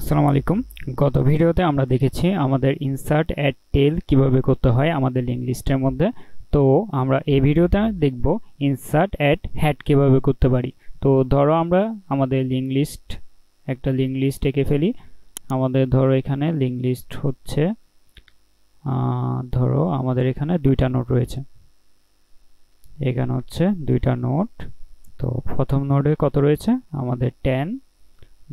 আসসালামু আলাইকুম। গত ভিডিওতে আমরা দেখেছি আমাদের ইনসার্ট অ্যাড টেল কিভাবে করতে হয় আমাদের লিঙ্ক লিস্টের মধ্যে। তো আমরা এই ভিডিওতে দেখব ইনসার্ট অ্যাড হেড কিভাবে করতে পারি। তো ধরো আমরা আমাদের একটা লিঙ্ক লিস্ট এঁকে ফেলি। আমাদের ধরো এখানে লিঙ্ক লিস্ট হচ্ছে ধরো আমাদের এখানে দুইটা নোড রয়েছে, এখানে হচ্ছে দুইটা নোড। তো প্রথম নোডে কত রয়েছে আমাদের 10,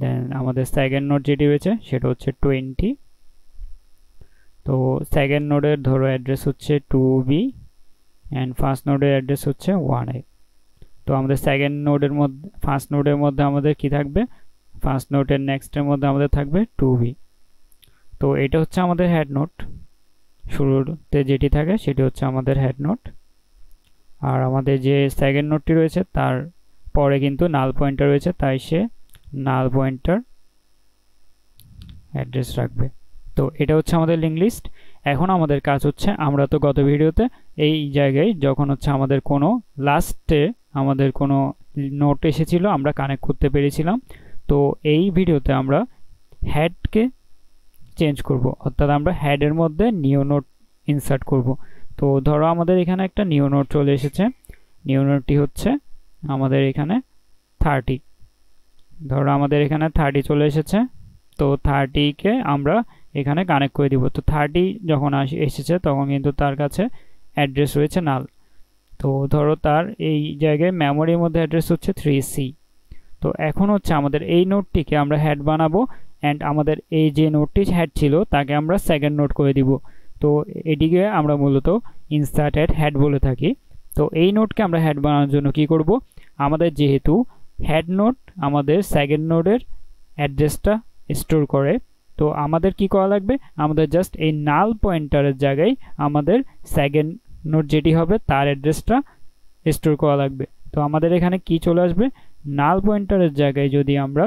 দেন আমাদের সেকেন্ড নোড যেটি রয়েছে সেটা হচ্ছে 20। তো সেকেন্ড নোডের ধরো অ্যাড্রেস হচ্ছে 2b অ্যান্ড ফার্স্ট নোডের অ্যাড্রেস হচ্ছে 1a। তো আমাদের সেকেন্ড নোডের মধ্যে ফার্স্ট নোডের মধ্যে আমাদের কি থাকবে, ফার্স্ট নোডের নেক্সটের মধ্যে আমাদের থাকবে 2b। তো এটা হচ্ছে আমাদের হেড নোড, শুরুতে যেটি থাকে সেটি হচ্ছে আমাদের হেড নোড। আর আমাদের যে সেকেন্ড নোডটি রয়েছে তার পরে কিন্তু নাল পয়েন্টার রয়েছে, তাই সে নাল পয়েন্টার অ্যাড্রেস রাখবে। তো এটা হচ্ছে আমাদের লিঙ্ক লিস্ট। এখন আমাদের কাজ হচ্ছে, আমরা তো গত ভিডিওতে এই জায়গায় যখন হচ্ছে আমাদের কোনো লাস্টে আমাদের কোনো নোট এসেছিল আমরা কানেক্ট করতে পেরেছিলাম। তো এই ভিডিওতে আমরা হেডকে চেঞ্জ করব, অর্থাৎ আমরা হেডের মধ্যে নিউ নোট ইনসার্ট করব। তো ধরো আমাদের এখানে একটা নিউ নোট চলে এসেছে, নিউ নোটটি হচ্ছে আমাদের এখানে 30। ধরো আমাদের এখানে 30 চলে এসেছে। তো 30কে আমরা এখানে কানেক্ট করে দিব। তো 30 যখন এসেছে তখন কিন্তু তার কাছে অ্যাড্রেস রয়েছে নাল। তো ধরো তার এই জায়গায় মেমোরির মধ্যে অ্যাড্রেস হচ্ছে 3c। তো এখন হচ্ছে আমাদের এই নোটটিকে আমরা হেড বানাবো, অ্যান্ড আমাদের এই যে নোটটি হেড ছিল তাকে আমরা সেকেন্ড নোট করে দিব। তো এটিকে আমরা মূলত ইনসার্ট অ্যাড হেড বলে থাকি। তো এই নোটকে আমরা হেড বানানোর জন্য কি করব, আমাদের যেহেতু হেড নোট আমাদের সেকেন্ড নোডের অ্যাড্রেসটা স্টোর করে, তো আমাদের কি করা লাগবে, আমাদের জাস্ট এই নাল পয়েন্টারের জায়গায় আমাদের সেকেন্ড নোড যেটি হবে তার অ্যাড্রেসটা স্টোর করা লাগবে। তো আমাদের এখানে কি চলে আসবে, নাল পয়েন্টারের জায়গায় যদি আমরা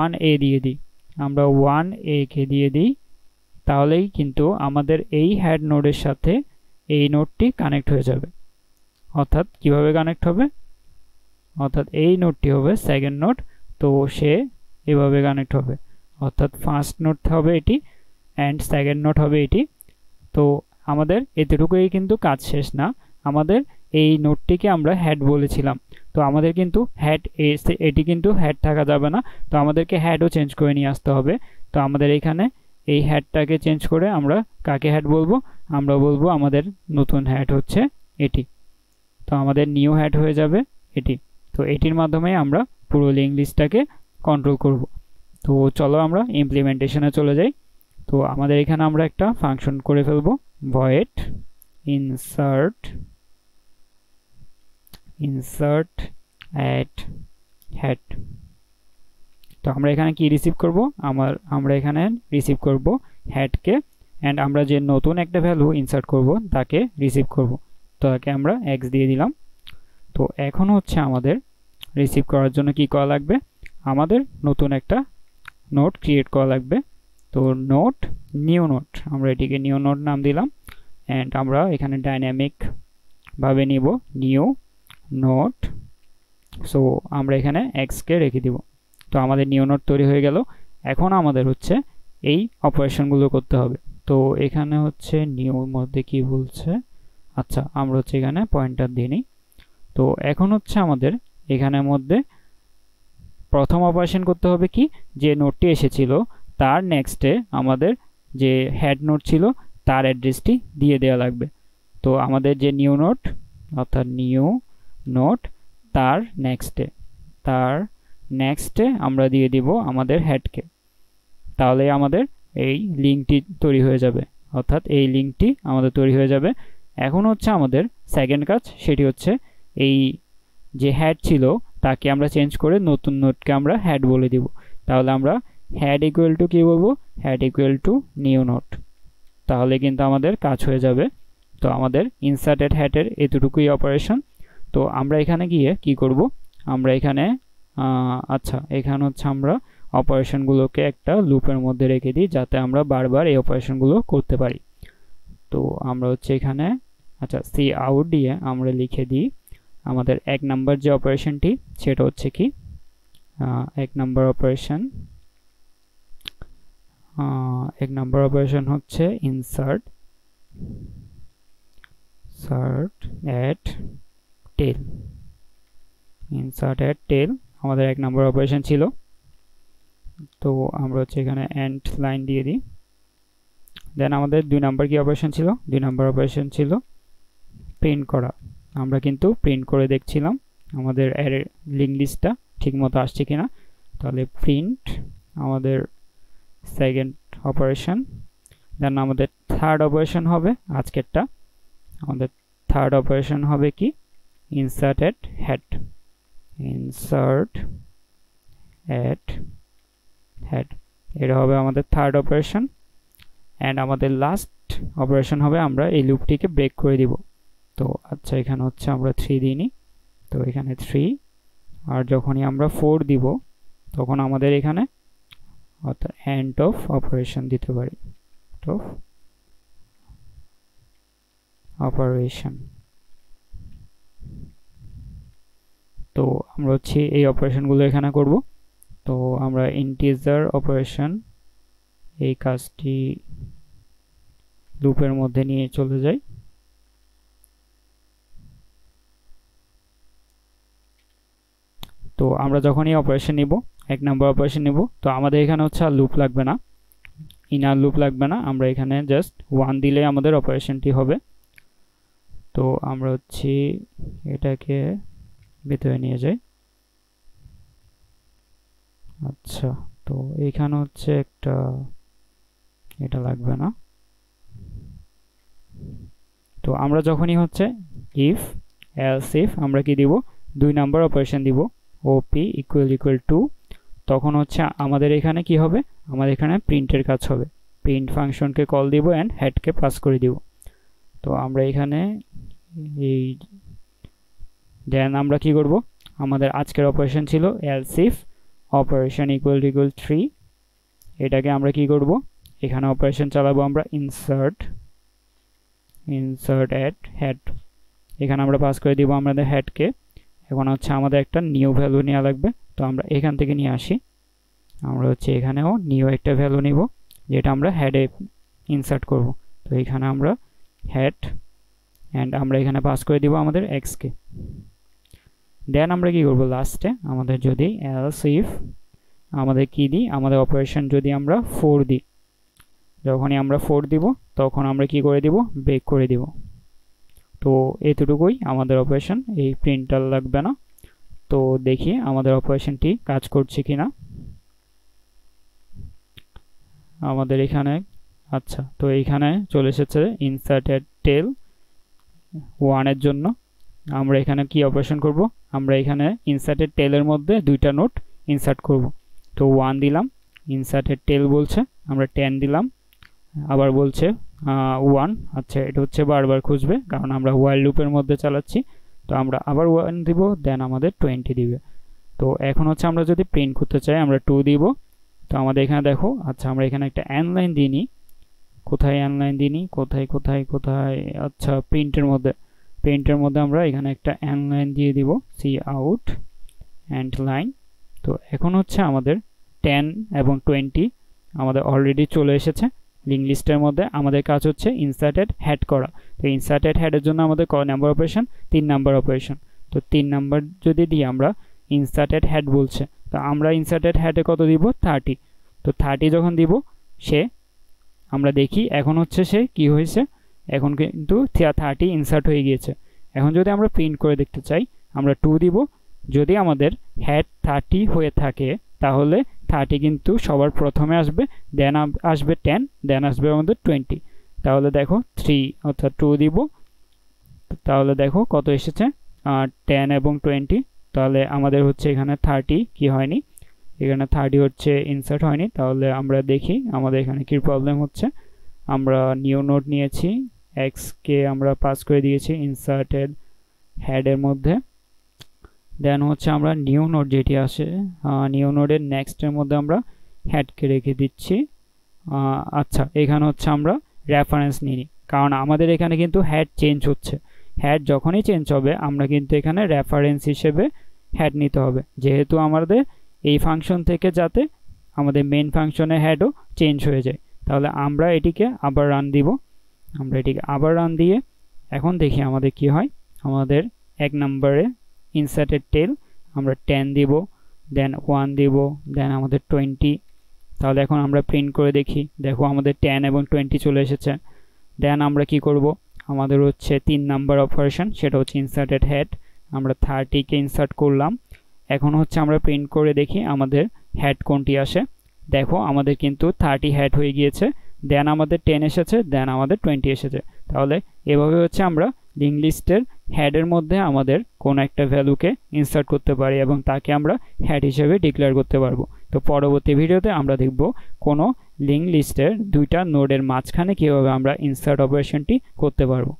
1a দিয়ে দিই, আমরা 1a কে দিয়ে দিই, তাহলেই কিন্তু আমাদের এই হেড নোডের সাথে এই নোডটি কানেক্ট হয়ে যাবে। অর্থাৎ কিভাবে কানেক্ট হবে, অর্থাৎ এই নোডটি হবে সেকেন্ড নোড, তো সে এভাবে কানেক্ট হবে। অর্থাৎ ফার্স্ট নোট হবে এটি অ্যান্ড সেকেন্ড নোট হবে এটি। তো আমাদের এতটুকুই কিন্তু কাজ শেষ না, আমাদের এই নোটটিকে আমরা হেড বলেছিলাম। তো আমাদের কিন্তু হেড এটি কিন্তু হেড থাকা যাবে না, তো আমাদেরকে হেডও চেঞ্জ করে নিয়ে আসতে হবে। তো আমাদের এখানে এই হেডটাকে চেঞ্জ করে আমরা কাকে হেড বলবো, আমরা বলবো আমাদের নতুন হেড হচ্ছে এটি। তো আমাদের নিউ হেড হয়ে যাবে এটি। তো এটির মাধ্যমে আমরা পুরো লিঙ্ক লিস্টটাকে কন্ট্রোল করব। তো চলো আমরা ইমপ্লিমেন্টেশনে চলে যাই। তো আমাদের এখানে আমরা একটা ফাংশন করে ফেলবো, ভয়েড ইনসার্ট অ্যাড হেড। তো আমরা এখানে কি রিসিভ করব, আমরা এখানে রিসিভ করব হেডকে, অ্যান্ড আমরা যে নতুন একটা ভ্যালু ইনসার্ট করব তাকে রিসিভ করব। তো তাকে আমরা x দিয়ে দিলাম। তো এখন হচ্ছে আমাদের রিসিভ করার জন্য কি করা লাগবে, আমাদের নতুন একটা নোট ক্রিয়েট করা লাগবে। তো নোট নিউ নোট, আমরা এটিকে নিউ নোট নাম দিলাম, অ্যান্ড আমরা এখানে ডাইনামিক ভাবে নিব নিউ নোট। সো আমরা এখানে x-কে রেখে দিব। তো আমাদের নিউ নোট তৈরি হয়ে গেল। এখন আমাদের হচ্ছে এই অপারেশনগুলো করতে হবে। তো এখানে হচ্ছে নিউর মধ্যে কি বলছে, আচ্ছা আমরা হচ্ছে এখানে পয়েন্টার দিয়ে নিই। তো এখন হচ্ছে আমাদের এখানের মধ্যে প্রথম অপারেশন করতে হবে কি, যে নোটটি এসেছিল তার নেক্সটে আমাদের যে হেড নোট ছিল তার অ্যাড্রেসটি দিয়ে দেওয়া লাগবে। তো আমাদের যে নিউ নোট অর্থাৎ নিউ নোট তার নেক্সটে আমরা দিয়ে দিব আমাদের হেডকে। তাহলে আমাদের এই লিঙ্কটি তৈরি হয়ে যাবে, অর্থাৎ এই লিঙ্কটি আমাদের তৈরি হয়ে যাবে। এখন হচ্ছে আমাদের সেকেন্ড কাজ, সেটি হচ্ছে এই যে হেড ছিল তাকে আমরা চেঞ্জ করে নতুন নোটকে আমরা হেড বলে দিব। তাহলে আমরা হেড ইকুয়াল টু কি বলবো, head equal to new note. তাহলে কিন্তু আমাদের কাজ হয়ে যাবে। তো আমাদের ইনসার্টেড হেডের এতটুকুই অপারেশন। তো আমরা এখানে গিয়ে কি করব, আমরা এখানে আচ্ছা এখানে হচ্ছে আমরা অপারেশনগুলোকে একটা লুপের মধ্যে রেখে দিই যাতে আমরা বারবার এই অপারেশনগুলো করতে পারি। তো আমরা হচ্ছে এখানে আচ্ছা সি আউট দিয়ে আমরা লিখে দিই আমাদের 1 নাম্বার যে অপারেশনটি সেটা হচ্ছে কি, 1 নাম্বার অপারেশন এক নম্বর অপারেশন হচ্ছে insert at tail. Insert at tail আমাদের এক নম্বর অপারেশন ছিল। তো আমরা হচ্ছে এখানে এন্ড লাইন দিয়ে দিই। দেন আমাদের 2 নাম্বার কি অপারেশন ছিল? 2 নাম্বার অপারেশন ছিল প্রিন্ট করা। আমরা কিন্তু প্রিন্ট করে দেখছিলাম আমাদের অ্যারে লিঙ্ক লিস্টটা ঠিকমতো আসছে কিনা। তাহলে প্রিন্ট আমাদের সেকেন্ড অপারেশন। দেন আমাদের থার্ড অপারেশন হবে আজকেরটা। আমাদের থার্ড অপারেশন হবে কি? Insert at head. Insert at head, এটা হবে আমাদের থার্ড অপারেশন। অ্যান্ড আমাদের লাস্ট অপারেশন হবে আমরা এই লুপটিকে ব্রেক করে দিব। তো আচ্ছা, এখানে হচ্ছে আমরা 3 দিইনি, তো এখানে 3, আর যখনই আমরা 4 দিব তখন আমাদের এখানে অর্থাৎ এন্ড অফ অপারেশন দিতে পারি। Of operation. তো আমরা হচ্ছে এই অপারেশনগুলো এখানে করব। তো আমরা ইন্টিজার অপারেশন এই কাজটি লুপের মধ্যে নিয়ে চলে যাই। তো আমরা যখন এই অপারেশন নিব, এক নাম্বার অপারেশন নিব, তো আমাদের এখানে হচ্ছে আর লুপ লাগবে না, ইনার লুপ লাগবে না। আমরা এখানে জাস্ট 1 দিলে আমাদের অপারেশনটি হবে। তো আমরা হচ্ছে এটাকে ভিতরে নিয়ে যাই। আচ্ছা, তো এখানে হচ্ছে একটা, এটা লাগবে না। তো আমরা যখনই হচ্ছে ইফ এলস ইফ আমরা কি দিব? 2 নাম্বার অপারেশন দিব, ওপি ইকুয়াল টু, তখন হচ্ছে আমাদের এখানে কি হবে? আমাদের এখানে প্রিন্টের কাজ হবে। প্রিন্ট ফাংশনকে কল দিব এন্ড হেডকে পাস করে দিব। তো আমরা এখানে এই দেন আমরা কি করব? আমাদের আজকের অপারেশন ছিল এলস ইফ অপারেশন ইকুয়াল 3। এটাকে আমরা কি করব? এখানে অপারেশন চালাবো আমরা ইনসার্ট অ্যাট হেড। এখানে আমরা পাস করে দিব আমাদের হেডকে। এখন হচ্ছে আমাদের একটা নিউ ভ্যালু নেওয়া লাগবে। তো আমরা এখান থেকে নিয়ে আসি। আমরা হচ্ছে এখানেও নিউ একটা ভ্যালু নিব, যেটা আমরা হেডে ইনসার্ট করব। তো এখানে আমরা হেড অ্যান্ড আমরা এখানে পাস করে দিব আমাদের এক্সকে। দেন আমরা কি করব? লাস্টে আমাদের যদি এলস ইফ আমাদের কি দিই? আমাদের অপারেশন যদি আমরা 4 দিই, যখনই আমরা 4 দিব তখন আমরা কি করে দিব? ব্রেক করে দিব। তো এতটুকুই আমাদের অপারেশন, এই প্রিন্টার লাগবে না। তো দেখি আমাদের অপারেশনটি কাজ করছে কিনা আমাদের এখানে। আচ্ছা, তো এইখানে চলে এসেছে ইনসার্টেড টেল 1 এর জন্য। আমরা এখানে কি অপারেশন করব? আমরা এখানে ইনসার্টেড টেলের মধ্যে 2টা নোট ইনসার্ট করব। তো 1 দিলাম, ইনসার্টেড টেল বলছে, আমরা 10 দিলাম, আবার বলছে 1। আচ্ছা, এটা হচ্ছে বারবার খুঁজবে কারণ আমরা হোয়াইল লুপের মধ্যে চালাচ্ছি। তো আমরা আবার 1 দিব, দেন আমাদের 20 দিবে। তো এখন হচ্ছে আমরা যদি প্রিন্ট করতে চাই আমরা 2 দিব। তো আমাদের এখানে দেখো, আচ্ছা আমরা এখানে একটা এন লাইন দিইনি। কোথায় এন লাইন দিইনি? কোথায়? আচ্ছা, প্রিন্টের মধ্যে আমরা এখানে একটা এন লাইন দিয়ে দিব, সি আউট এন্ড লাইন। তো এখন হচ্ছে আমাদের 10 এবং 20 আমাদের অলরেডি চলে এসেছে লিঙ্ক লিস্টের মধ্যে। আমাদের কাজ হচ্ছে ইনসার্টেড হেড করা। তো ইনসার্টেড হেডের জন্য আমাদের কয় নাম্বার অপারেশন? 3 number operation. তো 3 নাম্বার যদি দিই আমরা, ইনসার্টেড হেড বলছে, তো আমরা ইনসার্টেড হেডে কত দিব? 30। তো 30 যখন দিব, সে আমরা দেখি এখন হচ্ছে সে কি হয়েছে, এখন কিন্তু 30 ইনসার্ট হয়ে গিয়েছে। এখন যদি আমরা প্রিন্ট করে দেখতে চাই আমরা 2 দিব। যদি আমাদের হেড 30 হয়ে থাকে তাহলে 30 কিন্তু সবার প্রথমে আসবে, দেন আসবে 10, দেন আসবে আমাদের 20। তাহলে দেখো 3 অর্থাৎ 2 দিব, তাহলে দেখো কত এসেছে 10 এবং 20। তাহলে আমাদের হচ্ছে এখানে 30 কি হয়নি, এখানে 30 হচ্ছে ইনসার্ট হয়নি। তাহলে আমরা দেখি আমাদের এখানে কি প্রবলেম হচ্ছে। আমরা নিউ নোড নিয়েছি, এক্স কে আমরা পাস করে দিয়েছি ইনসার্টেড হেডের মধ্যে। দেন হচ্ছে আমরা নিউ নোড যেটি আসে, নিউ নোডের নেক্সটের মধ্যে আমরা হেডকে রেখে দিচ্ছি। আচ্ছা, এখানে হচ্ছে আমরা রেফারেন্স নিই, কারণ আমাদের এখানে কিন্তু হেড চেঞ্জ হচ্ছে। হেড যখনই চেঞ্জ হবে আমরা কিন্তু এখানে রেফারেন্স হিসেবে হেড নিতে হবে, যেহেতু আমাদের এই ফাংশন থেকে যাতে আমাদের মেন ফাংশনের হেডও চেঞ্জ হয়ে যায়। তাহলে আমরা এটিকে আবার রান দিব। আমরা এটিকে আবার রান দিয়ে এখন দেখি আমাদের কি হয়। আমাদের 1 নম্বরে ইনসার্টেড টেল আমরা 10 দিব, দেন 1 দিব, দেন আমাদের 20। তাহলে এখন আমরা প্রিন্ট করে দেখি, দেখো আমাদের 10 এবং 20 চলে এসেছে। দেন আমরা কি করব, আমাদের হচ্ছে 3 নাম্বার অপারেশন, সেটা হচ্ছে ইনসার্টেড হেড। আমরা 30কে ইনসার্ট করলাম। এখন হচ্ছে আমরা প্রিন্ট করে দেখি আমাদের হেড কোনটি আসে। দেখো আমাদের কিন্তু 30 হেড হয়ে গিয়েছে, দেন আমাদের 10 এসেছে, দেন আমাদের 20 এসেছে। তাহলে এভাবে হচ্ছে আমরা লিঙ্ক লিস্টের হেডের মধ্যে আমাদের কোনো একটা ভ্যালুকে ইনসার্ট করতে পারি এবং তাকে আমরা হেড হিসেবে ডিক্লেয়ার করতে পারবো। তো পরবর্তী ভিডিওতে আমরা দেখব কোনো লিঙ্ক লিস্টের দুইটা নোডের মাঝখানে কীভাবে আমরা ইনসার্ট অপারেশনটি করতে পারবো।